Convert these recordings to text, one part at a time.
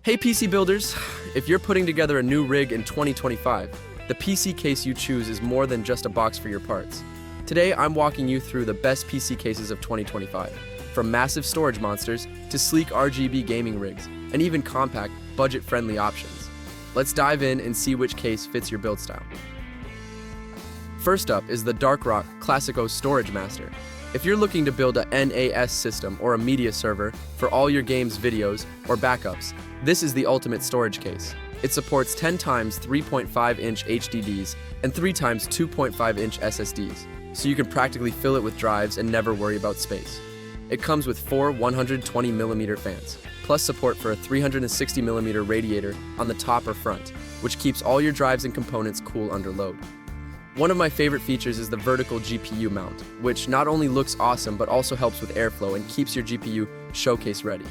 Hey PC builders, if you're putting together a new rig in 2025, the PC case you choose is more than just a box for your parts. Today, I'm walking you through the best PC cases of 2025, from massive storage monsters to sleek RGB gaming rigs, and even compact, budget-friendly options. Let's dive in and see which case fits your build style. First up is the DARKROCK Classico Storage Master. If you're looking to build a NAS system or a media server for all your games, videos, or backups, this is the ultimate storage case. It supports 10 times 3.5-inch HDDs and 3 times 2.5-inch SSDs, so you can practically fill it with drives and never worry about space. It comes with 4 120mm fans, plus support for a 360mm radiator on the top or front, which keeps all your drives and components cool under load. One of my favorite features is the vertical GPU mount, which not only looks awesome but also helps with airflow and keeps your GPU showcase ready.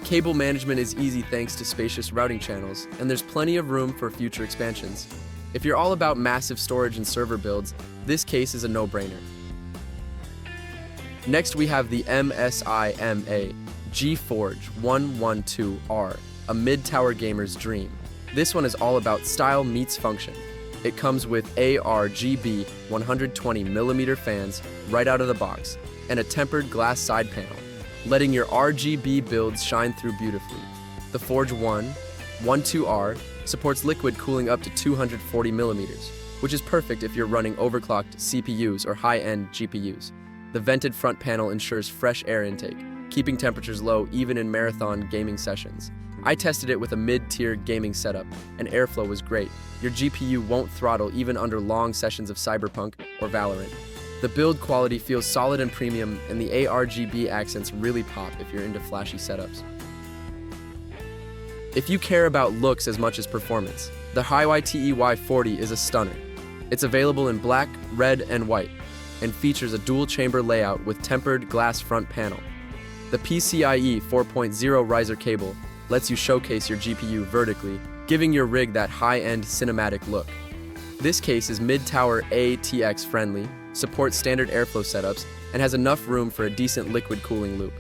Cable management is easy thanks to spacious routing channels, and there's plenty of room for future expansions. If you're all about massive storage and server builds, this case is a no-brainer. Next we have the MSI MAG Forge 112R, a mid-tower gamer's dream. This one is all about style meets function. It comes with RGB 120mm fans right out of the box and a tempered glass side panel, letting your RGB builds shine through beautifully. The Forge 112R supports liquid cooling up to 240mm, which is perfect if you're running overclocked CPUs or high-end GPUs. The vented front panel ensures fresh air intake, keeping temperatures low even in marathon gaming sessions. I tested it with a mid-tier gaming setup, and airflow was great. Your GPU won't throttle even under long sessions of Cyberpunk or Valorant. The build quality feels solid and premium, and the ARGB accents really pop if you're into flashy setups. If you care about looks as much as performance, the HYTE Y40 is a stunner. It's available in black, red, and white, and features a dual-chamber layout with tempered glass front panel. The PCIe 4.0 riser cable lets you showcase your GPU vertically, giving your rig that high-end cinematic look. This case is mid-tower ATX friendly, supports standard airflow setups, and has enough room for a decent liquid cooling loop.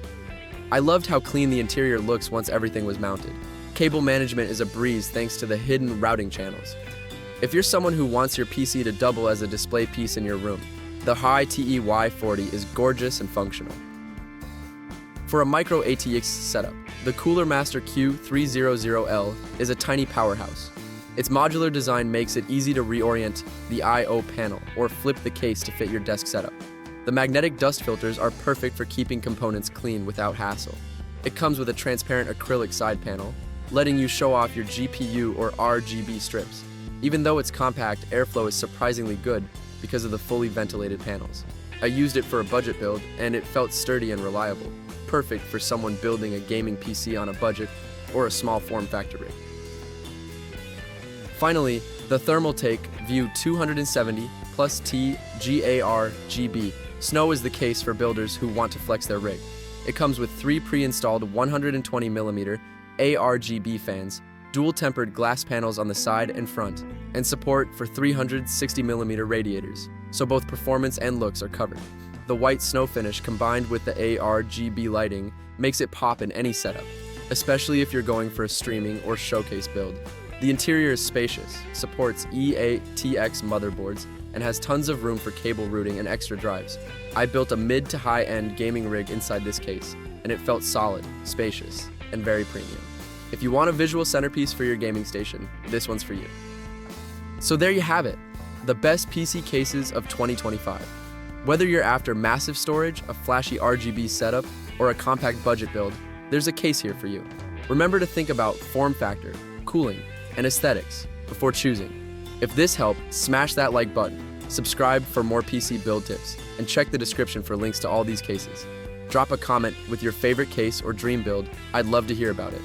I loved how clean the interior looks once everything was mounted. Cable management is a breeze thanks to the hidden routing channels. If you're someone who wants your PC to double as a display piece in your room, the HYTE Y40 is gorgeous and functional. For a micro ATX setup, the Cooler Master Q300L is a tiny powerhouse. Its modular design makes it easy to reorient the I/O panel or flip the case to fit your desk setup. The magnetic dust filters are perfect for keeping components clean without hassle. It comes with a transparent acrylic side panel, letting you show off your GPU or RGB strips. Even though it's compact, airflow is surprisingly good because of the fully ventilated panels. I used it for a budget build, and it felt sturdy and reliable. Perfect for someone building a gaming PC on a budget or a small form factor rig. Finally, the Thermaltake View 270 plus T GARGB Snow is the case for builders who want to flex their rig. It comes with 3 pre-installed 120mm ARGB fans, dual-tempered glass panels on the side and front, and support for 360mm radiators, so both performance and looks are covered. The white snow finish combined with the ARGB lighting makes it pop in any setup, especially if you're going for a streaming or showcase build. The interior is spacious, supports eATX motherboards, and has tons of room for cable routing and extra drives. I built a mid to high-end gaming rig inside this case, and it felt solid, spacious, and very premium. If you want a visual centerpiece for your gaming station, this one's for you. So there you have it, the best PC cases of 2025. Whether you're after massive storage, a flashy RGB setup, or a compact budget build, there's a case here for you. Remember to think about form factor, cooling, and aesthetics before choosing. If this helped, smash that like button, subscribe for more PC build tips, and check the description for links to all these cases. Drop a comment with your favorite case or dream build. I'd love to hear about it.